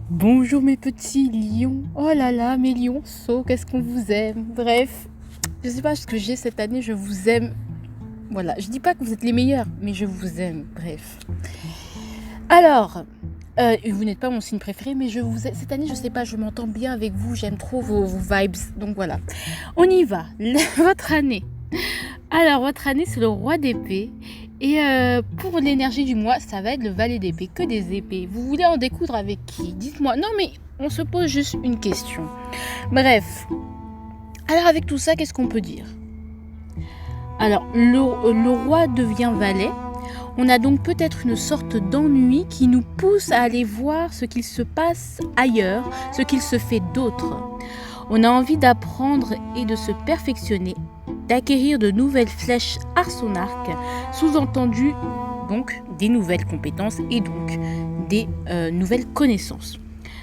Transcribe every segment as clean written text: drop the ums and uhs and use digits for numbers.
Bonjour mes petits lions. Oh là là, mes lionceaux, qu'est-ce qu'on vous aime. Bref, je sais pas ce que j'ai cette année, je vous aime. Voilà, je dis pas que vous êtes les meilleurs, mais je vous aime. Bref. Alors, vous n'êtes pas mon signe préféré, mais je vous aime. Cette année, je sais pas, je m'entends bien avec vous, j'aime trop vos vibes. Donc voilà, on y va. Votre année. Alors, votre année, c'est le roi d'épée. Et pour l'énergie du mois, ça va être le valet d'épée, que des épées. Vous voulez en découdre avec qui? Dites-moi. Non, mais on se pose juste une question. Bref. Alors, avec tout ça, qu'est-ce qu'on peut dire? Alors, le roi devient valet. On a donc peut-être une sorte d'ennui qui nous pousse à aller voir ce qu'il se passe ailleurs, ce qu'il se fait d'autre. On a envie d'apprendre et de se perfectionner, d'acquérir de nouvelles flèches à son arc, sous-entendu donc des nouvelles compétences et donc des nouvelles connaissances.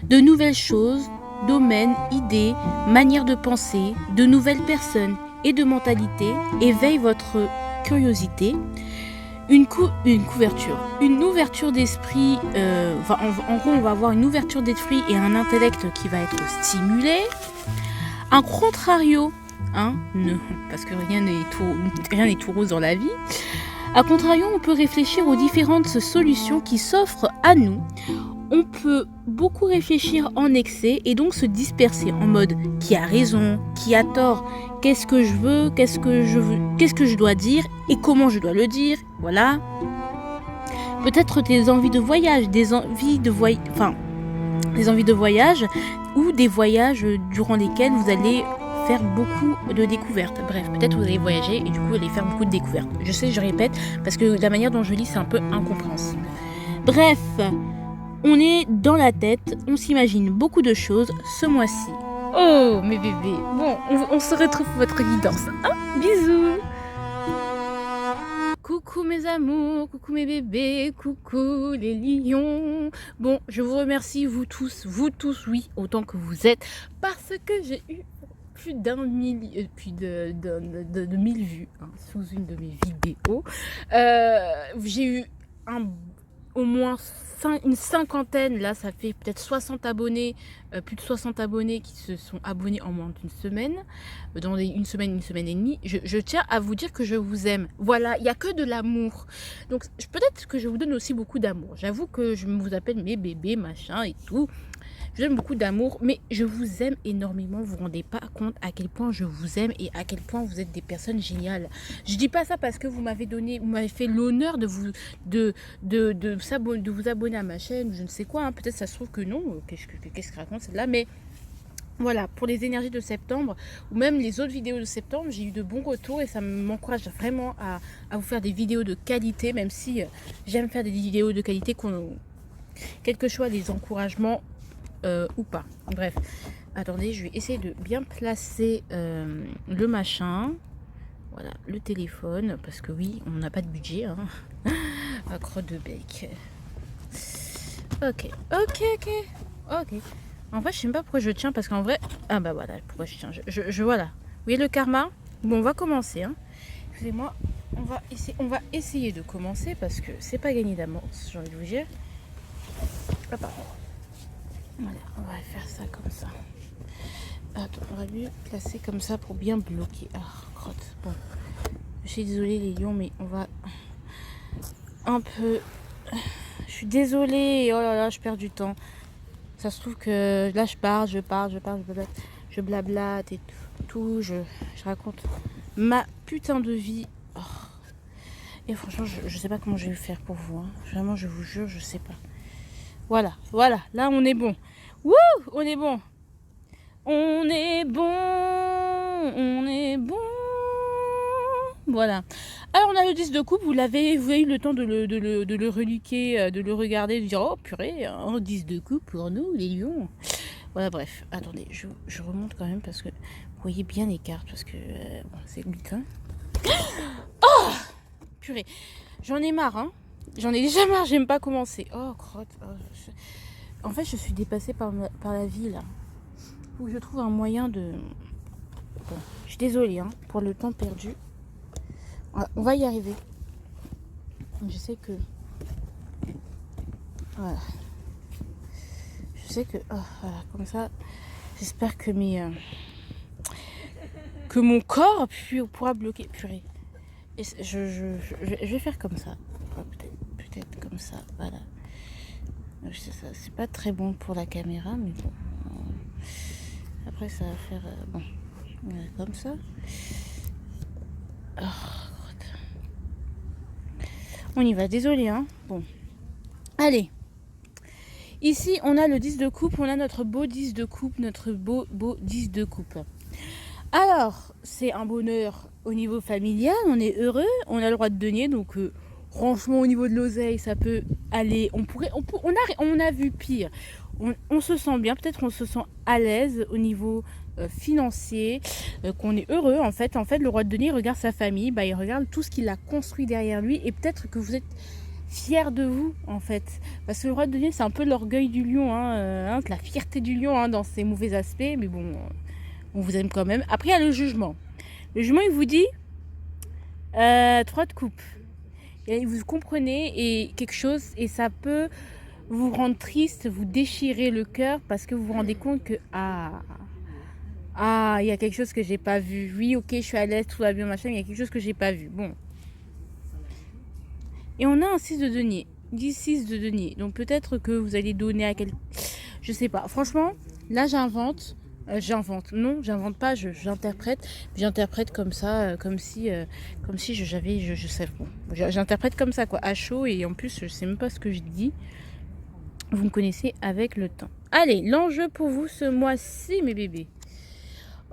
De nouvelles choses, domaines, idées, manières de penser, de nouvelles personnes et de mentalités éveillent votre curiosité. Une ouverture d'esprit, en gros on va avoir une ouverture d'esprit et un intellect qui va être stimulé. Un contrario, parce que rien n'est tout rose dans la vie. A contrario, on peut réfléchir aux différentes solutions qui s'offrent à nous. On peut beaucoup réfléchir en excès et donc se disperser en mode qui a raison, qui a tort, qu'est-ce que je veux, qu'est-ce que je dois dire et comment je dois le dire, voilà. Peut-être des envies de voyage, des envies de voyage ou des voyages durant lesquels vous allez faire beaucoup de découvertes. Bref, peut-être vous allez voyager et du coup vous allez faire beaucoup de découvertes. Je sais, je répète, parce que la manière dont je lis, c'est un peu incompréhensible. Bref, on est dans la tête, on s'imagine beaucoup de choses ce mois-ci. Oh, mes bébés. Bon, on se retrouve pour votre guidance. Bisous. Coucou mes amours, coucou mes bébés, coucou les lions. Bon, je vous remercie vous tous, oui, autant que vous êtes, parce que j'ai eu plus d'un millier, de 1000 vues sous une de mes vidéos. J'ai eu au moins une cinquantaine, là ça fait peut-être 60 abonnés, plus de 60 abonnés qui se sont abonnés en moins d'une semaine, dans une semaine et demie. Je tiens à vous dire que je vous aime. Voilà, il n'y a que de l'amour. Donc peut-être que je vous donne aussi beaucoup d'amour. J'avoue que je vous appelle mes bébés, machin et tout. Je vous donne beaucoup d'amour, mais je vous aime énormément. Vous ne vous rendez pas compte à quel point je vous aime et à quel point vous êtes des personnes géniales. Je dis pas ça parce que vous m'avez fait l'honneur de vous abonner à ma chaîne, je ne sais quoi. Peut-être ça se trouve que non. Qu'est-ce que raconte celle-là? Mais voilà, pour les énergies de septembre ou même les autres vidéos de septembre, j'ai eu de bons retours et ça m'encourage vraiment à vous faire des vidéos de qualité, même si j'aime faire des vidéos de qualité, quel que soit les encouragements ou pas. Bref, attendez, je vais essayer de bien placer le machin. Voilà, le téléphone, parce que oui, on n'a pas de budget. À crotte de bec. Ok. En vrai, je sais même pas pourquoi je tiens, parce qu'en vrai... Ah bah voilà, pourquoi je tiens. Voilà. Vous voyez le karma? Bon, on va commencer. Excusez-moi, on va essayer de commencer, parce que c'est pas gagné d'avance, j'ai envie de vous dire. Ah, pardon. Voilà, on va faire ça comme ça. Attends, on va mieux placer comme ça pour bien bloquer. Ah, crotte. Bon, je suis désolée les lions, mais on va un peu... Je suis désolée, oh là là, je perds du temps. Ça se trouve que là je blablate et tout, je raconte ma putain de vie. Oh. Et franchement, je sais pas comment je vais faire pour vous. Vraiment, je vous jure, je sais pas. Voilà, là on est bon. Wouh, on est bon. Voilà. Alors on a le disque de coupe, vous avez eu le temps de le reliquer, de le regarder, de dire oh purée, un disque de coupe pour nous les lions. Voilà, bref, attendez, je remonte quand même parce que vous voyez bien les cartes parce que bon, c'est lutin. Oh purée, j'en ai marre, j'en ai déjà marre, j'aime pas commencer. Oh crotte. En fait, je suis dépassée par la vie là. Faut que je trouve un moyen de... Bon, je suis désolée pour le temps perdu. On va y arriver. Je sais que... Voilà. Je sais que... Oh, voilà, comme ça, j'espère que que mon corps pourra bloquer. Purée. Et je vais faire comme ça. Peut-être comme ça, voilà. C'est pas très bon pour la caméra, mais bon. Après, ça va faire... bon, comme ça. Oh, on y va, désolé, hein. Bon. Allez. Ici, on a le 10 de coupe, on a notre beau 10 de coupe, notre beau 10 de coupe. Alors, c'est un bonheur au niveau familial, on est heureux, on a le roi de denier, donc franchement, au niveau de l'oseille, ça peut aller. On a vu pire. On se sent bien, peut-être on se sent à l'aise au niveau financier, qu'on est heureux en fait. En fait, le roi de denier regarde sa famille, bah, il regarde tout ce qu'il a construit derrière lui, et peut-être que vous êtes fier de vous en fait, parce que le roi de denier c'est un peu l'orgueil du lion, la fierté du lion dans ses mauvais aspects, mais bon, on vous aime quand même. Après il y a le jugement. Le jugement il vous dit 3 de coupe, et vous comprenez et quelque chose, et ça peut vous rendre triste, vous déchirer le cœur, parce que vous vous rendez compte que il y a quelque chose que j'ai pas vu. Oui, ok, je suis à l'aise, tout va bien, machin, mais il y a quelque chose que j'ai pas vu. Bon. Et on a un 6 de denier. 10-6 de denier. Donc peut-être que vous allez donner à quelqu'un. Je sais pas. Franchement, là j'invente. Non, j'invente pas, j'interprète. J'interprète comme ça, comme si je sais. Bon, j'interprète comme ça, quoi, à chaud. Et en plus, je sais même pas ce que je dis. Vous me connaissez avec le temps. Allez, l'enjeu pour vous ce mois-ci, mes bébés.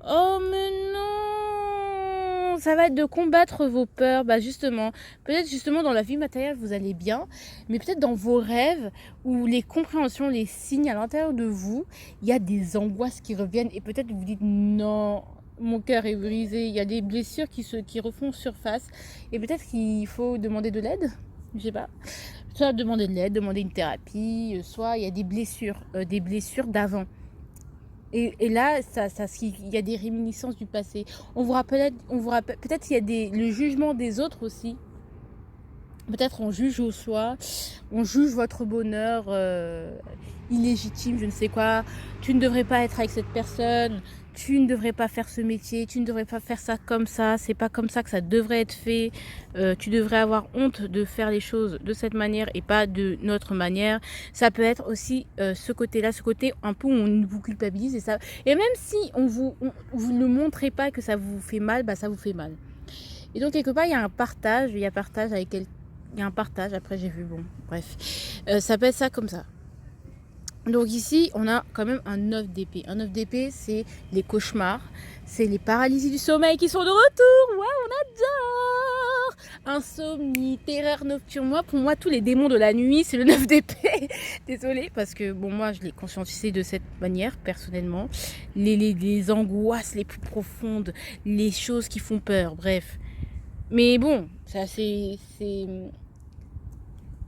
Oh, mais non! Ça va être de combattre vos peurs. Bah justement, peut-être justement dans la vie matérielle vous allez bien, mais peut-être dans vos rêves ou les compréhensions, les signes à l'intérieur de vous, il y a des angoisses qui reviennent, et peut-être vous dites non, mon cœur est brisé, il y a des blessures qui refont surface, et peut-être qu'il faut demander de l'aide, je sais pas. Soit demander de l'aide, demander une thérapie, soit il y a des blessures d'avant. Et là, il y a des réminiscences du passé. On vous rappelle, peut-être il y a le jugement des autres aussi. Peut-être on juge au soi, on juge votre bonheur illégitime, je ne sais quoi. Tu ne devrais pas être avec cette personne, tu ne devrais pas faire ce métier, tu ne devrais pas faire ça comme ça, c'est pas comme ça que ça devrait être fait. Tu devrais avoir honte de faire les choses de cette manière et pas de notre manière. Ça peut être aussi ce côté-là, ce côté un peu où on vous culpabilise, et ça. Et même si vous ne montrez pas que ça vous fait mal, bah ça vous fait mal. Et donc quelque part il y a un partage, il y a un partage, après j'ai vu, bon, bref. Ça peut être ça comme ça. Donc ici, on a quand même un 9 d'épée. Un 9 d'épée, c'est les cauchemars, c'est les paralysies du sommeil qui sont de retour. Waouh, on adore! Insomnie, terreur nocturne. Moi, pour moi, tous les démons de la nuit, c'est le 9 d'épée. Désolée, parce que bon, moi, je l'ai conscientisé de cette manière, personnellement. Les angoisses les plus profondes, les choses qui font peur, bref. Mais bon, ça c'est...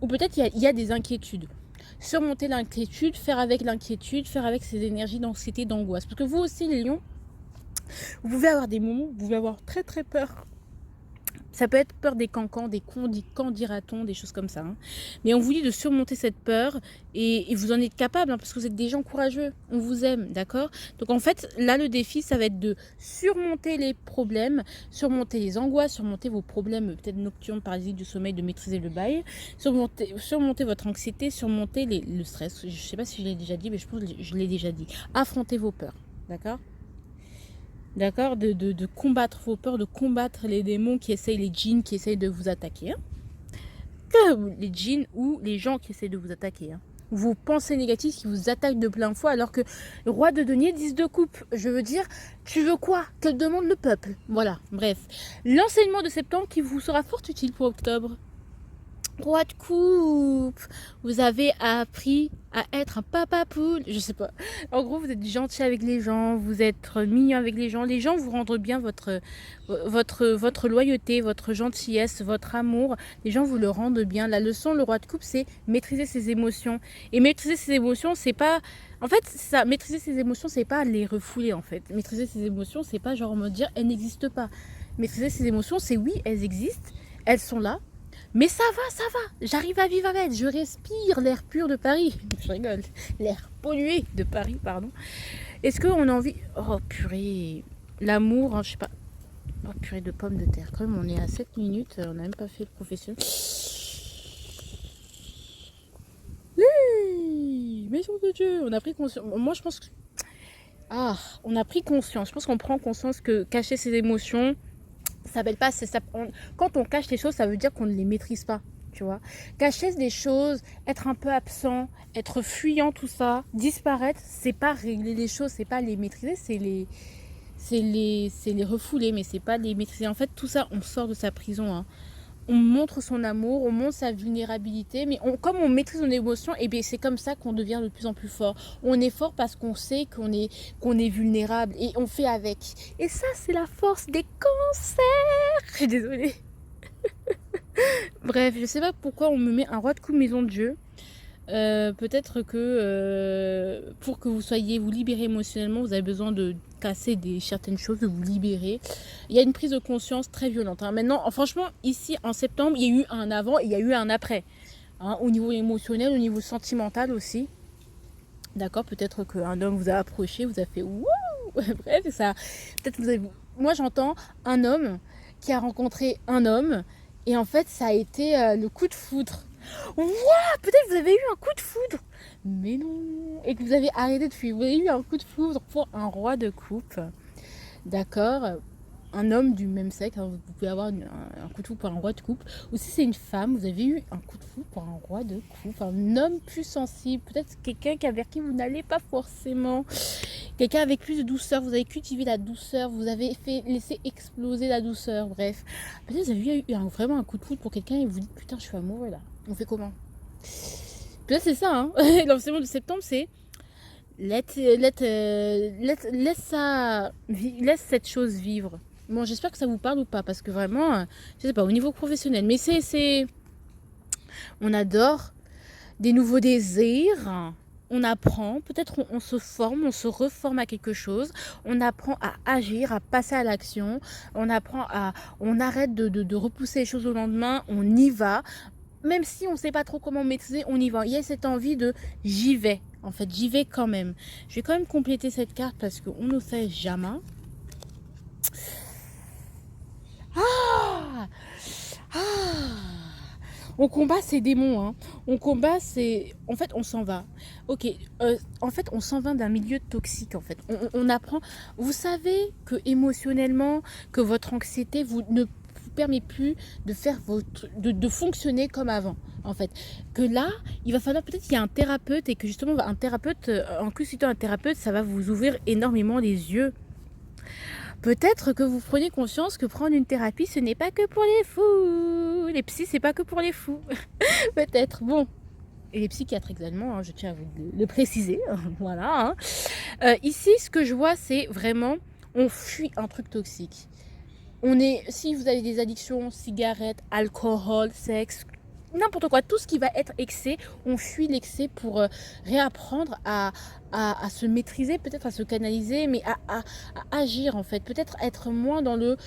Ou peut-être il y a des inquiétudes. Surmonter l'inquiétude, faire avec l'inquiétude, faire avec ces énergies d'anxiété, d'angoisse. Parce que vous aussi, les lions, vous pouvez avoir des moments où vous pouvez avoir très très peur. Ça peut être peur des cancans, des quand dira-t-on, des choses comme ça. Mais on vous dit de surmonter cette peur, et vous en êtes capable, parce que vous êtes des gens courageux. On vous aime, d'accord? Donc en fait, là, le défi, ça va être de surmonter les problèmes, surmonter les angoisses, surmonter vos problèmes, peut-être nocturnes, paralysie du sommeil, de maîtriser le bail, surmonter votre anxiété, surmonter le stress. Je ne sais pas si je l'ai déjà dit, mais je pense que je l'ai déjà dit. Affronter vos peurs, d'accord? D'accord, de combattre vos peurs, de combattre les démons qui essayent, les djinns qui essayent de vous attaquer. Les djinns ou les gens qui essayent de vous attaquer. Vos pensées négatives qui vous attaquent de plein fouet, alors que le roi de denier, 10 de coupe. Je veux dire, tu veux quoi? Que demande le peuple? Voilà, bref. L'enseignement de septembre qui vous sera fort utile pour octobre. Roi de coupe, vous avez appris à être un papa poule, je sais pas. En gros, vous êtes gentil avec les gens, vous êtes mignon avec les gens vous rendent bien votre loyauté, votre gentillesse, votre amour. Les gens vous le rendent bien. La leçon, le roi de coupe, c'est maîtriser ses émotions. Et maîtriser ses émotions, c'est pas... En fait, ça, maîtriser ses émotions, c'est pas les refouler, en fait. Maîtriser ses émotions, c'est pas genre me dire, elles n'existent pas. Maîtriser ses émotions, c'est oui, elles existent, elles sont là. Mais ça va, j'arrive à vivre avec, je respire l'air pur de Paris. Je rigole, l'air pollué de Paris, pardon. Est-ce qu'on a envie... Oh purée, l'amour, hein, je sais pas. Oh purée de pommes de terre, quand même on est à 7 minutes, on n'a même pas fait le professionnel. Oui, maison de Dieu, on a pris conscience. Moi je pense que... Ah, on a pris conscience, je pense qu'on prend conscience que cacher ses émotions, ça s'appelle pas... Quand on cache les choses, ça veut dire qu'on ne les maîtrise pas. Tu vois, cacher des choses, être un peu absent, être fuyant, tout ça, disparaître, c'est pas régler les choses, c'est pas les maîtriser, c'est les refouler, mais c'est pas les maîtriser. En fait, tout ça, on sort de sa prison. Hein. On montre son amour, on montre sa vulnérabilité, mais comme on maîtrise nos émotions, et bien c'est comme ça qu'on devient de plus en plus fort. On est fort parce qu'on sait qu'on est vulnérable et on fait avec. Et ça, c'est la force des cancers. Je suis désolée. Bref, je sais pas pourquoi on me met un roi de coups maison de Dieu. Peut-être que pour que vous libérez émotionnellement, vous avez besoin de casser certaines choses, de vous libérer. Il y a une prise de conscience très violente. Hein. Maintenant, franchement, ici en septembre, il y a eu un avant et il y a eu un après. Hein, au niveau émotionnel, au niveau sentimental aussi. D'accord, peut-être qu'un homme vous a approché, vous a fait wouh. Bref, ça. Peut-être vous avez. Moi, j'entends un homme qui a rencontré un homme et en fait, ça a été le coup de foudre. Waouh, peut-être vous avez eu un coup de foudre. Mais non. Et que vous avez arrêté de fuir. Vous avez eu un coup de foudre pour un roi de coupe. D'accord. Un homme du même sexe. Hein, vous pouvez avoir un coup de foudre pour un roi de coupe. Ou si c'est une femme, vous avez eu un coup de foudre pour un roi de coupe. Un homme plus sensible. Peut-être quelqu'un avec qui vous n'allez pas forcément. Quelqu'un avec plus de douceur. Vous avez cultivé la douceur. Vous avez laissé exploser la douceur. Bref. Peut-être vous avez eu vraiment un coup de foudre pour quelqu'un et vous dites putain, je suis amoureux là. On fait comment? Peut-être c'est ça, hein. L'enseignement de septembre, c'est laisse cette chose vivre. Bon, j'espère que ça vous parle ou pas, parce que vraiment, je sais pas, au niveau professionnel, mais on adore des nouveaux désirs. On apprend, peut-être on se forme, on se reforme à quelque chose, on apprend à agir, à passer à l'action, on arrête de repousser les choses au lendemain, on y va. Même si on ne sait pas trop comment maîtriser, on y va. Il y a cette envie de j'y vais. En fait, j'y vais quand même. Je vais quand même compléter cette carte parce qu'on ne sait jamais. Ah, ah. On combat ces démons. Hein. On combat ces... En fait, on s'en va. Ok. En fait, on s'en va d'un milieu toxique. En fait, on apprend. Vous savez que émotionnellement, que votre anxiété vous ne permet plus de faire de fonctionner comme avant, en fait, que là il va falloir peut-être qu'il y ait un thérapeute et que justement un thérapeute, en consultant un thérapeute, ça va vous ouvrir énormément les yeux. Peut-être que vous prenez conscience que prendre une thérapie, ce n'est pas que pour les fous. Les psys, c'est pas que pour les fous. Peut-être. Bon. Et les psychiatres également, hein, je tiens à vous le préciser. Voilà. Hein. Ici, ce que je vois, c'est vraiment, on fuit un truc toxique. Si vous avez des addictions, cigarettes, alcool, sexe, n'importe quoi, tout ce qui va être excès, on fuit l'excès pour réapprendre à se maîtriser, peut-être à se canaliser, mais à agir en fait. Peut-être être moins dans le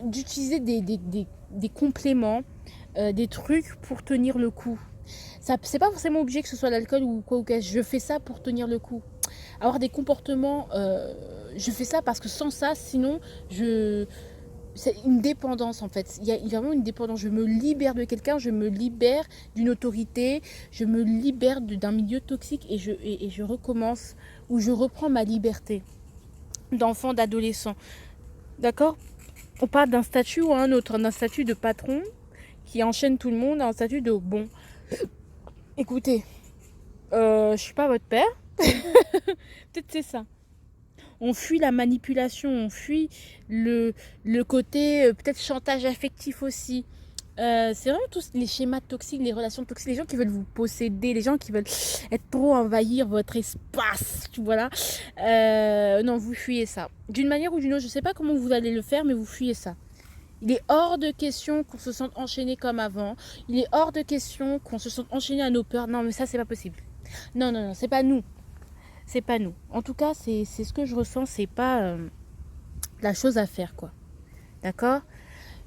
d'utiliser des compléments, des trucs pour tenir le coup. C'est pas forcément obligé que ce soit l'alcool ou quoi ou qu'est-ce. Je fais ça pour tenir le coup. Avoir des comportements, je fais ça parce que sans ça, sinon, c'est une dépendance en fait. Il y a vraiment une dépendance. Je me libère de quelqu'un, je me libère d'une autorité, je me libère d'un milieu toxique et je recommence ou je reprends ma liberté d'enfant, d'adolescent. D'accord? On parle d'un statut ou un autre, d'un statut de patron qui enchaîne tout le monde, un statut de bon. Écoutez, je suis pas votre père. Peut-être c'est ça. On fuit la manipulation, on fuit le côté peut-être chantage affectif aussi. C'est vraiment tous les schémas toxiques, les relations toxiques, les gens qui veulent vous posséder, les gens qui veulent être trop envahir votre espace, voilà. Non, vous fuyez ça. D'une manière ou d'une autre, je ne sais pas comment vous allez le faire, mais vous fuyez ça. Il est hors de question qu'on se sente enchaîné comme avant. Il est hors de question qu'on se sente enchaîné à nos peurs. Non, mais ça, c'est pas possible. Non, non, non, c'est pas nous. C'est pas nous. En tout cas, c'est ce que je ressens. C'est pas la chose à faire, quoi. D'accord ?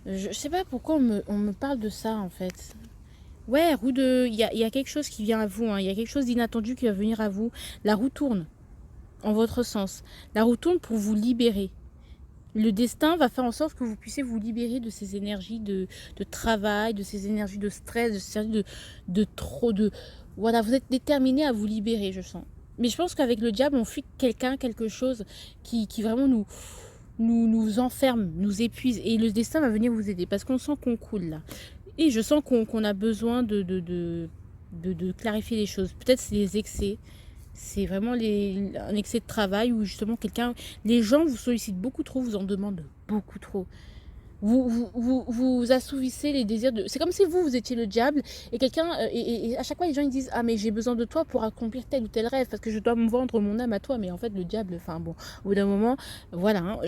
Je sais pas pourquoi on me parle de ça en fait. Ouais, roue de. Il y a quelque chose qui vient à vous, hein. Il y a quelque chose d'inattendu qui va venir à vous. La roue tourne en votre sens. La roue tourne pour vous libérer. Le destin va faire en sorte que vous puissiez vous libérer de ces énergies de travail, de ces énergies de stress, de ces énergies de trop de... Voilà, vous êtes déterminé à vous libérer, je sens. Mais je pense qu'avec le diable, on fuit quelqu'un, quelque chose qui vraiment nous enferme, nous épuise. Et le destin va venir vous aider parce qu'on sent qu'on coule là. Et je sens qu'on a besoin de clarifier les choses. Peut-être c'est les excès. C'est vraiment un excès de travail où justement les gens vous sollicitent beaucoup trop, vous en demandent beaucoup trop. Vous assouvissez les désirs de... C'est comme si vous étiez le diable et quelqu'un... et à chaque fois, les gens ils disent, ah mais j'ai besoin de toi pour accomplir tel ou tel rêve parce que je dois me vendre mon âme à toi. Mais en fait, le diable, enfin bon, au bout d'un moment, voilà, hein,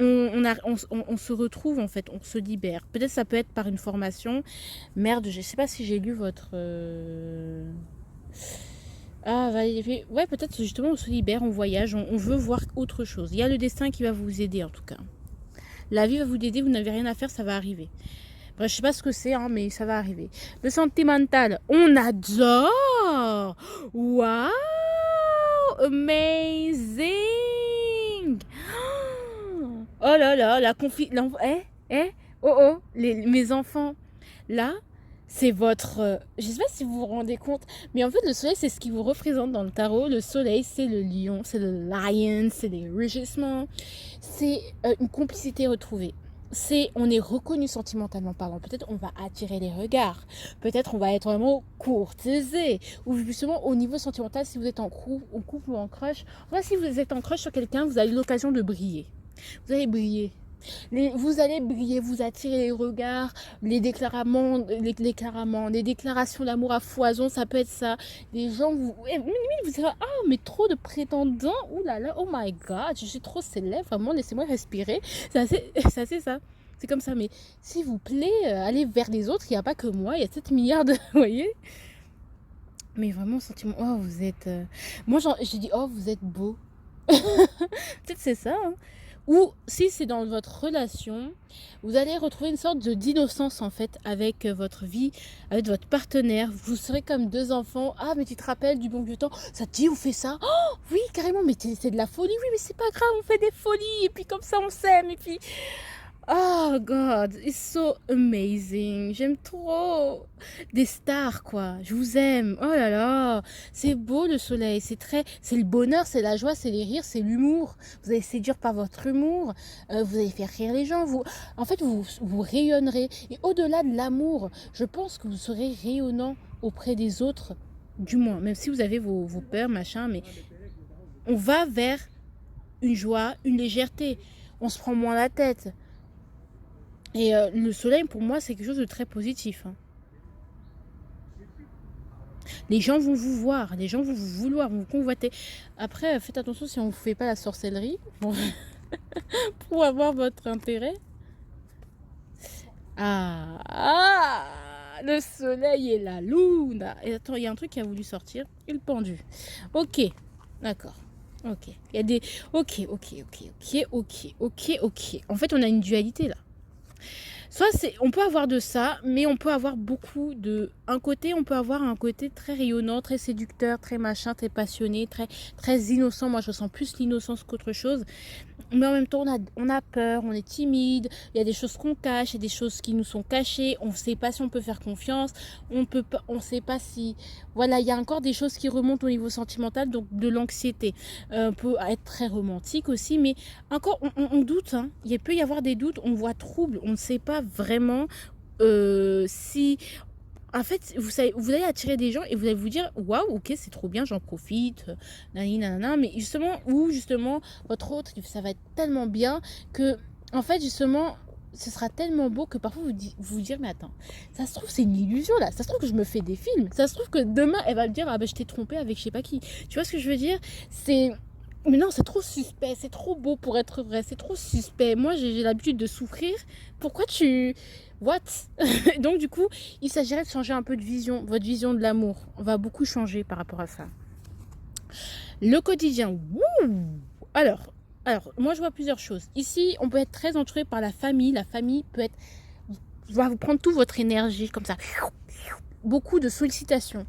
on se retrouve en fait, on se libère. Peut-être ça peut être par une formation. Merde, je sais pas si j'ai lu votre... Ah, ouais, peut-être justement on se libère, on voyage, on veut voir autre chose. Il y a le destin qui va vous aider en tout cas. La vie va vous aider, vous n'avez rien à faire, ça va arriver. Bref, je sais pas ce que c'est, hein, mais ça va arriver. Le sentimental, on adore. Waouh, amazing. Oh là là, la confiance. Oh oh, mes enfants. Là, c'est votre... je sais pas si vous vous rendez compte, mais en fait, le soleil, c'est ce qui vous représente dans le tarot. Le soleil, c'est le lion, c'est le lion, c'est les rugissements. C'est une complicité retrouvée. On est reconnu sentimentalement parlant. Peut-être on va attirer les regards. Peut-être on va être vraiment courtisé. Ou justement, au niveau sentimental, si vous êtes en couple ou en crush. Enfin, si vous êtes en crush sur quelqu'un, vous avez l'occasion de briller. Vous allez briller. Vous allez briller, vous attirez les regards, les déclarations d'amour à foison, ça peut être ça. Les gens, vous direz, ah, mais trop de prétendants, ouh là là, oh my god, je suis trop célèbre, vraiment, laissez-moi respirer. C'est assez ça. C'est comme ça, mais s'il vous plaît, allez vers les autres, il n'y a pas que moi, il y a 7 milliards de... Vous voyez. Mais vraiment, sentiment, oh, vous êtes... Moi, j'ai dit, oh, vous êtes beau. Peut-être c'est ça, hein. Ou si c'est dans votre relation, vous allez retrouver une sorte d'innocence en fait avec votre vie, avec votre partenaire. Vous serez comme deux enfants. Ah mais tu te rappelles du bon vieux temps, ça te dit on fait ça. Oh oui carrément, mais c'est de la folie. Oui mais c'est pas grave, on fait des folies et puis comme ça on s'aime et puis... Oh God, it's so amazing. J'aime trop. Des stars, quoi. Je vous aime. Oh là là. C'est beau le soleil. C'est le bonheur, c'est la joie, c'est les rires, c'est l'humour. Vous allez séduire par votre humour. Vous allez faire rire les gens. En fait, vous rayonnerez. Et au-delà de l'amour, je pense que vous serez rayonnant auprès des autres. Du moins, même si vous avez vos peurs, machin, mais on va vers une joie, une légèreté. On se prend moins la tête. Et le soleil, pour moi, c'est quelque chose de très positif. Hein. Les gens vont vous voir, les gens vont vous vouloir, vont vous convoiter. Après, faites attention si on ne vous fait pas la sorcellerie pour avoir votre intérêt. Le soleil et la lune. Et attends, il y a un truc qui a voulu sortir. Et le pendu. Ok, d'accord. Ok. Il y a des... Ok. En fait, on a une dualité là. Soit on peut avoir de ça, mais on peut avoir beaucoup de... on peut avoir un côté très rayonnant, très séducteur, très machin, très passionné, très innocent. Moi, je sens plus l'innocence qu'autre chose. Mais en même temps, on a peur, on est timide, il y a des choses qu'on cache, il y a des choses qui nous sont cachées, on ne sait pas si on peut faire confiance, on ne sait pas si... Voilà, il y a encore des choses qui remontent au niveau sentimental, donc de l'anxiété. On peut être très romantique aussi, mais encore, on doute, hein. Il peut y avoir des doutes, on voit trouble, on ne sait pas vraiment si... En fait, vous allez attirer des gens et vous allez vous dire waouh, ok, c'est trop bien, j'en profite, nanana, mais justement, votre autre, ça va être tellement bien que, en fait, justement, ce sera tellement beau que parfois vous dire, mais attends, ça se trouve, c'est une illusion là, ça se trouve que je me fais des films, ça se trouve que demain, elle va me dire, ah ben, je t'ai trompé avec je sais pas qui. Tu vois ce que je veux dire? Mais non, c'est trop suspect, c'est trop beau pour être vrai, c'est trop suspect. Moi, j'ai l'habitude de souffrir. Pourquoi tu... What? Donc, du coup, il s'agirait de changer un peu de vision. Votre vision de l'amour va beaucoup changer par rapport à ça. Le quotidien. Wouh! Alors, Alors, moi, je vois plusieurs choses. Ici, on peut être très entouré par la famille. La famille peut être... va vous prendre toute votre énergie, comme ça. Beaucoup de sollicitations,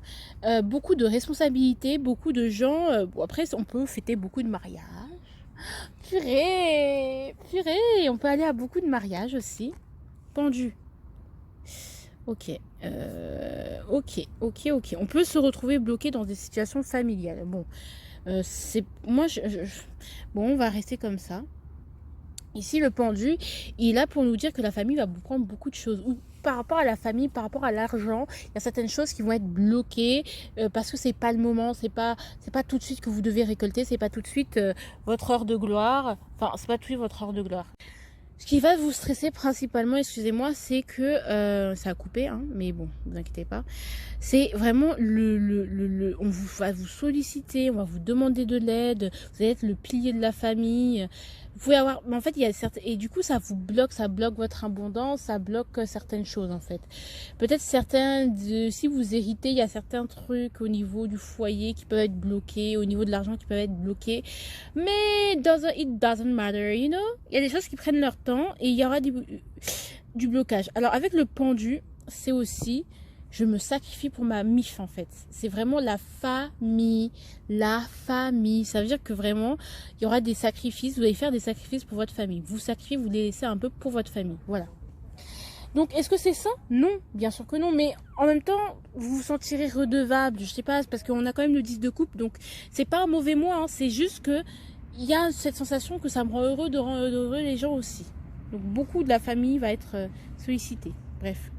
beaucoup de responsabilités, beaucoup de gens... bon, après, on peut fêter beaucoup de mariages. Purée, purée, on peut aller à beaucoup de mariages aussi. Pendu. Ok, ok. On peut se retrouver bloqué dans des situations familiales. Bon, c'est moi, bon, on va rester comme ça. Ici, le pendu, il est là pour nous dire que la famille va vous prendre beaucoup de choses. Ou par rapport à la famille, par rapport à l'argent, il y a certaines choses qui vont être bloquées parce que c'est pas le moment, c'est pas tout de suite que vous devez récolter, c'est pas tout de suite votre heure de gloire. Enfin, c'est pas tout de suite votre heure de gloire. Ce qui va vous stresser principalement, excusez-moi, c'est que ça a coupé, hein, mais bon, ne vous inquiétez pas. C'est vraiment on va vous solliciter, on va vous demander de l'aide, vous allez être le pilier de la famille. Vous pouvez avoir, mais en fait, il y a certains, et du coup, ça vous bloque, ça bloque votre abondance, ça bloque certaines choses en fait. Peut-être si vous héritez, il y a certains trucs au niveau du foyer qui peuvent être bloqués, au niveau de l'argent qui peuvent être bloqués. Mais it doesn't matter, you know. Il y a des choses qui prennent leur temps et il y aura du blocage. Alors avec le pendu, c'est aussi, je me sacrifie pour ma MIF en fait. C'est vraiment la famille. Ça veut dire que vraiment, il y aura des sacrifices. Vous allez faire des sacrifices pour votre famille. Vous sacrifiez, vous les laissez un peu pour votre famille. Voilà. Donc, est-ce que c'est ça? Non, bien sûr que non. Mais en même temps, vous vous sentirez redevable. Je sais pas, parce qu'on a quand même le 10 de coupe. Donc, c'est pas un mauvais mois. Hein, c'est juste que il y a cette sensation que ça me rend heureux de rendre heureux les gens aussi. Donc, beaucoup de la famille va être sollicitée. Bref.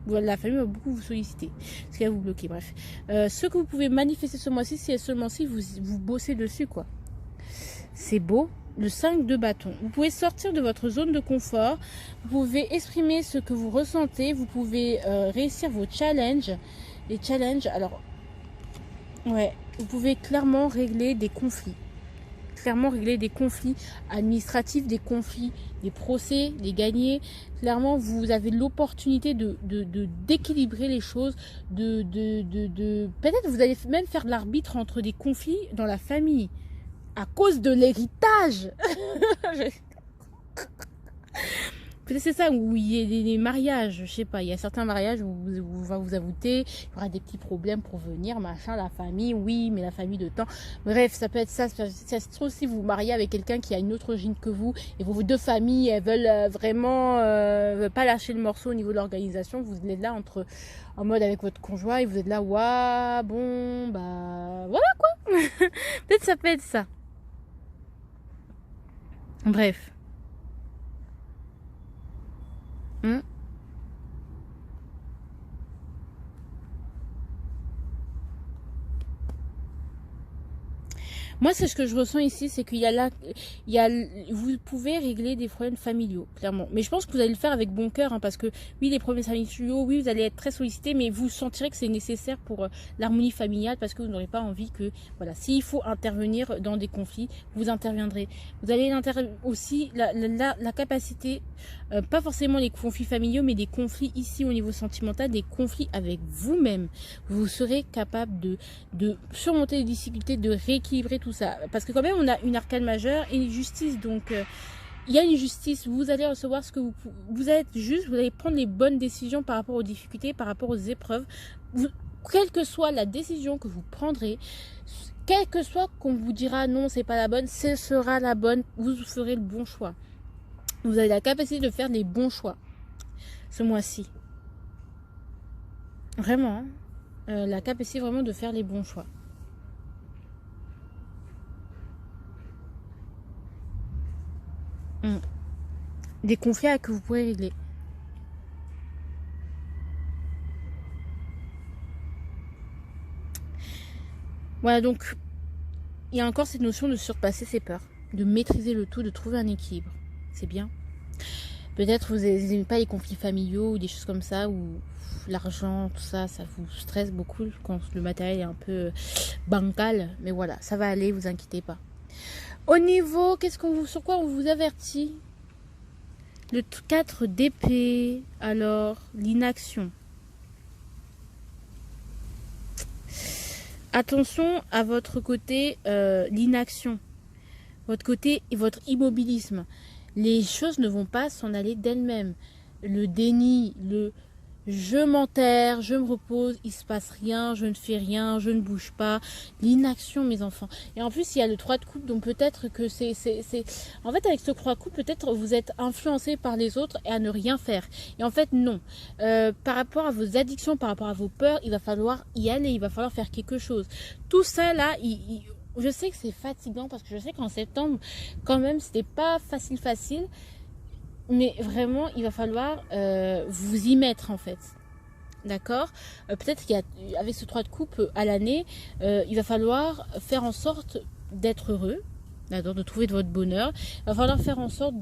La famille va beaucoup vous solliciter. Ce qui va vous bloquer. Bref. Ce que vous pouvez manifester ce mois-ci, c'est seulement si vous bossez dessus, quoi. C'est beau. Le 5 de bâton. Vous pouvez sortir de votre zone de confort. Vous pouvez exprimer ce que vous ressentez. Vous pouvez réussir vos challenges. Les challenges, alors, ouais, vous pouvez clairement régler des conflits. Clairement régler des conflits administratifs, des conflits, des procès, les gagner. Clairement, vous avez l'opportunité d'équilibrer les choses. Peut-être vous allez même faire l'arbitre entre des conflits dans la famille. À cause de l'héritage. Peut-être c'est ça, où il y a des mariages, je sais pas, il y a certains mariages où vous va vous avouer, il y aura des petits problèmes pour venir, machin, la famille, oui, mais la famille de temps. Bref, ça peut être ça se trouve si vous vous mariez avec quelqu'un qui a une autre origine que vous, et vos deux familles, elles veulent vraiment pas lâcher le morceau au niveau de l'organisation, vous êtes là en mode avec votre conjoint, et vous êtes là, ouah, bon, bah, voilà quoi. Peut-être ça peut être ça. Bref. Moi, c'est ce que je ressens ici, c'est qu'il y a là, vous pouvez régler des problèmes familiaux, clairement. Mais je pense que vous allez le faire avec bon cœur, hein, parce que oui, les problèmes familiaux, oui, vous allez être très sollicité, mais vous sentirez que c'est nécessaire pour l'harmonie familiale, parce que vous n'aurez pas envie que, voilà, s'il faut intervenir dans des conflits, vous interviendrez. Vous allez aussi la capacité, pas forcément les conflits familiaux, mais des conflits ici au niveau sentimental, des conflits avec vous-même. Vous serez capable de surmonter les difficultés, de rééquilibrer tout ça. Parce que quand même, on a une arcane majeure et une justice. Donc, il y a une justice. Vous allez recevoir ce que vous êtes juste. Vous allez prendre les bonnes décisions par rapport aux difficultés, par rapport aux épreuves. Quelle que soit la décision que vous prendrez, quel que soit qu'on vous dira non, c'est pas la bonne, ce sera la bonne. Vous ferez le bon choix. Vous avez la capacité de faire les bons choix ce mois-ci. Vraiment. La capacité vraiment de faire les bons choix. Des conflits que vous pourrez régler. Voilà, donc il y a encore cette notion de surpasser ses peurs, de maîtriser le tout, de trouver un équilibre. C'est bien. Peut-être vous n'aimez pas les conflits familiaux ou des choses comme ça, ou l'argent, tout ça, ça vous stresse beaucoup quand le matériel est un peu bancal. Mais voilà, ça va aller, vous inquiétez pas. Au niveau, sur quoi on vous avertit? Le 4 d'épée, alors l'inaction. Attention à votre côté, l'inaction. votre côté et votre immobilisme. Les choses ne vont pas s'en aller d'elles-mêmes. Le déni, le je m'enterre, je me repose, il se passe rien, je ne fais rien, je ne bouge pas. L'inaction, mes enfants. Et en plus, il y a le 3 de coupe, donc peut-être que c'est... En fait, avec ce 3 de coupe, peut-être vous êtes influencé par les autres et à ne rien faire. Et en fait, non. Par rapport à vos addictions, par rapport à vos peurs, il va falloir y aller, il va falloir faire quelque chose. Tout ça, là, je sais que c'est fatigant parce que je sais qu'en septembre, quand même, c'était pas facile. Mais vraiment, il va falloir vous y mettre en fait. D'accord. Peut-être qu'avec ce 3 de coupe à l'année, il va falloir faire en sorte d'être heureux, d'accord, de trouver de votre bonheur. Il va falloir faire en sorte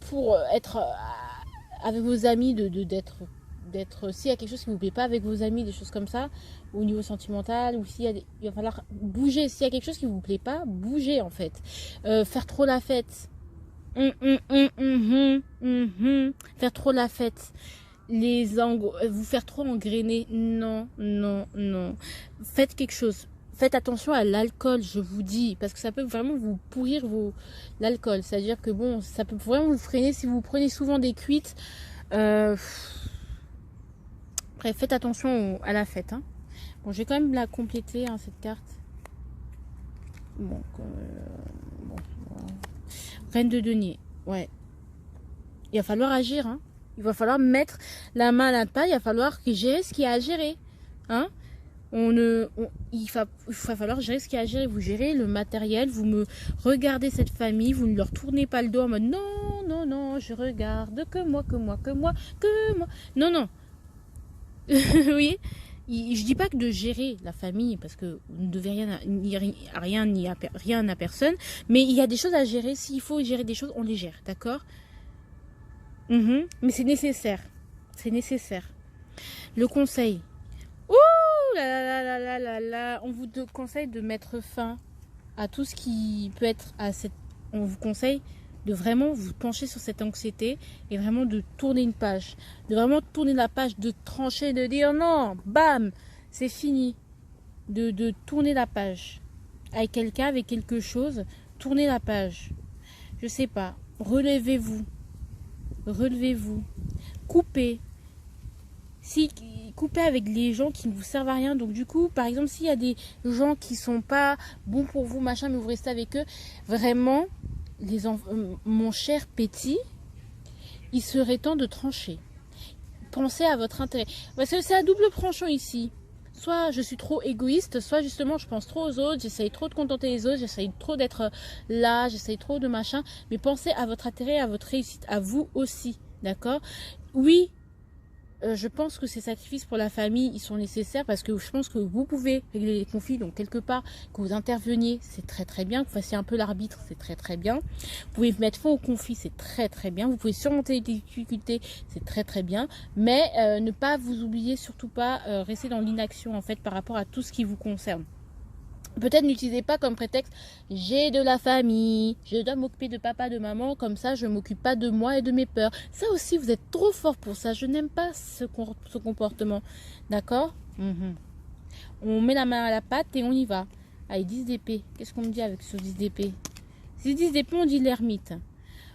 pour être avec vos amis, d'être s'il y a quelque chose qui ne vous plaît pas avec vos amis, des choses comme ça, au niveau sentimental, ou il va falloir bouger. S'il y a quelque chose qui ne vous plaît pas, bougez en fait. Faire trop la fête. Faire trop la fête, vous faire trop engrainer, non. Faites quelque chose. Faites attention à l'alcool, je vous dis, parce que ça peut vraiment vous pourrir l'alcool. C'est-à-dire que bon, ça peut vraiment vous freiner si vous prenez souvent des cuites. Bref, faites attention à la fête. Hein. Bon, je vais quand même la compléter, hein, cette carte. Bon, voilà. Reine de denier, ouais. Il va falloir agir, hein. Il va falloir mettre la main à la pâte, il va falloir gérer ce qu'il y a à gérer. Hein. Il va falloir gérer ce qu'il y a à gérer. Vous gérez le matériel, vous me regardez cette famille, vous ne leur tournez pas le dos en mode non, je regarde que moi. Non. Oui. Je dis pas que de gérer la famille, parce que vous ne devez rien à personne, mais il y a des choses à gérer. S'il faut gérer des choses, on les gère, d'accord? Mais c'est nécessaire. C'est nécessaire. Le conseil. Ouh là. On vous conseille de mettre fin à tout ce qui peut être on vous conseille de vraiment vous pencher sur cette anxiété et vraiment de tourner une page. De vraiment tourner la page, de trancher, de dire non, bam, c'est fini. De tourner la page. Avec quelqu'un, avec quelque chose, tournez la page. Je sais pas. Relevez-vous. Coupez. Coupez avec les gens qui ne vous servent à rien. Donc du coup, par exemple, s'il y a des gens qui sont pas bons pour vous, machin, mais vous restez avec eux, vraiment, mon cher Petit, il serait temps de trancher. Pensez à votre intérêt. Parce que c'est un double tranchant ici. Soit je suis trop égoïste, soit justement je pense trop aux autres, j'essaye trop de contenter les autres, j'essaye trop d'être là, j'essaye trop de machin. Mais pensez à votre intérêt, à votre réussite, à vous aussi. D'accord? Oui. Je pense que ces sacrifices pour la famille, ils sont nécessaires parce que je pense que vous pouvez régler les conflits. Donc, quelque part, que vous interveniez, c'est très très bien. Que vous fassiez un peu l'arbitre, c'est très très bien. Vous pouvez mettre fin au conflit, c'est très très bien. Vous pouvez surmonter les difficultés, c'est très très bien. Mais ne pas vous oublier, surtout pas rester dans l'inaction en fait par rapport à tout ce qui vous concerne. Peut-être n'utilisez pas comme prétexte j'ai de la famille, je dois m'occuper de papa, de maman, comme ça je m'occupe pas de moi et de mes peurs. Ça aussi vous êtes trop fort pour ça, je n'aime pas ce comportement. D'accord? On met la main à la pâte et on y va. Allez, 10 d'épée. Qu'est-ce qu'on me dit avec ce 10 d'épée? 10 d'épée, on dit l'ermite.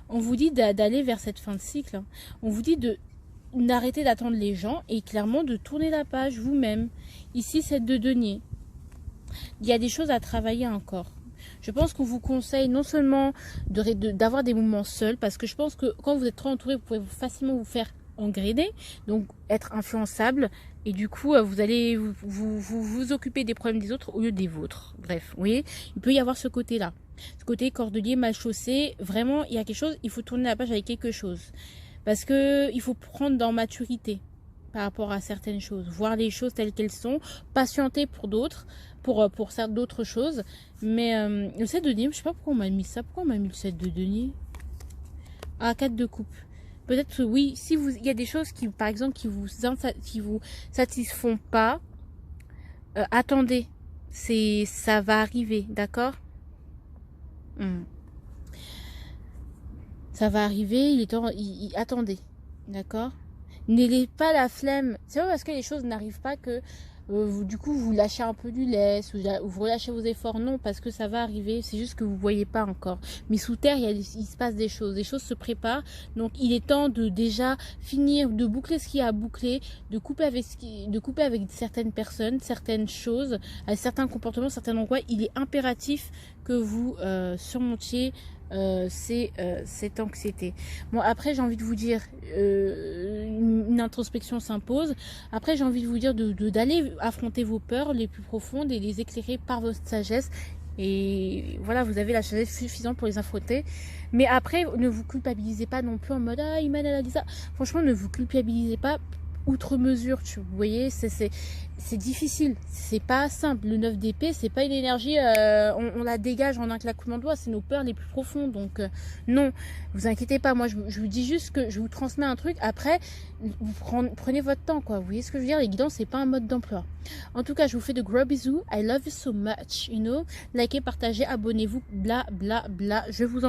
On vous dit d'aller vers cette fin de cycle. On vous dit d'arrêter d'attendre les gens et clairement de tourner la page vous-même. Ici, c'est de denier. Il y a des choses à travailler encore. Je pense qu'on vous conseille non seulement d'avoir des moments seuls, parce que je pense que quand vous êtes trop entouré, vous pouvez facilement vous faire engrainer, donc être influençable, et du coup, vous allez vous occuper des problèmes des autres au lieu des vôtres. Bref, vous voyez, il peut y avoir ce côté-là. Ce côté cordelier mal chaussé, vraiment, il y a quelque chose, il faut tourner la page avec quelque chose. Parce que il faut prendre dans maturité par rapport à certaines choses, voir les choses telles qu'elles sont, patienter pour d'autres, pour d'autres choses. Mais le 7 de denier, je sais pas pourquoi on m'a mis ça. Pourquoi on m'a mis le 7 de denier? Ah, 4 de coupe. Peut-être que oui, si il y a des choses qui, par exemple, qui vous satisfont pas, attendez. Ça va arriver, d'accord? Ça va arriver, il est temps, attendez, d'accord? N'ayez pas la flemme. C'est pas parce que les choses n'arrivent pas que du coup vous lâchez un peu du lest, vous relâchez vos efforts. Non, parce que ça va arriver, c'est juste que vous voyez pas encore. Mais sous terre, il se passe des choses se préparent. Donc il est temps de déjà finir, de boucler ce qu'il y a à boucler, de couper avec certaines personnes, certaines choses, certains comportements, certains endroits. Il est impératif que vous surmontiez cette anxiété. Bon, après j'ai envie de vous dire, une introspection s'impose. Après j'ai envie de vous dire d'aller affronter vos peurs les plus profondes et les éclairer par votre sagesse. Et voilà, vous avez la sagesse suffisante pour les affronter. Mais après, ne vous culpabilisez pas non plus en mode ah, Iman elle a dit ça. Franchement, ne vous culpabilisez pas outre mesure, vous voyez, c'est difficile, c'est pas simple. Le 9 d'épée, c'est pas une énergie, on la dégage en un claquement de doigts, c'est nos peurs les plus profondes. Donc non, vous inquiétez pas, moi je vous dis juste que je vous transmets un truc. Après, vous prenez votre temps, quoi. Vous voyez ce que je veux dire, les guidances, c'est pas un mode d'emploi. En tout cas, je vous fais de gros bisous. I love you so much, you know. Likez, partagez, abonnez-vous, bla bla bla. Je vous en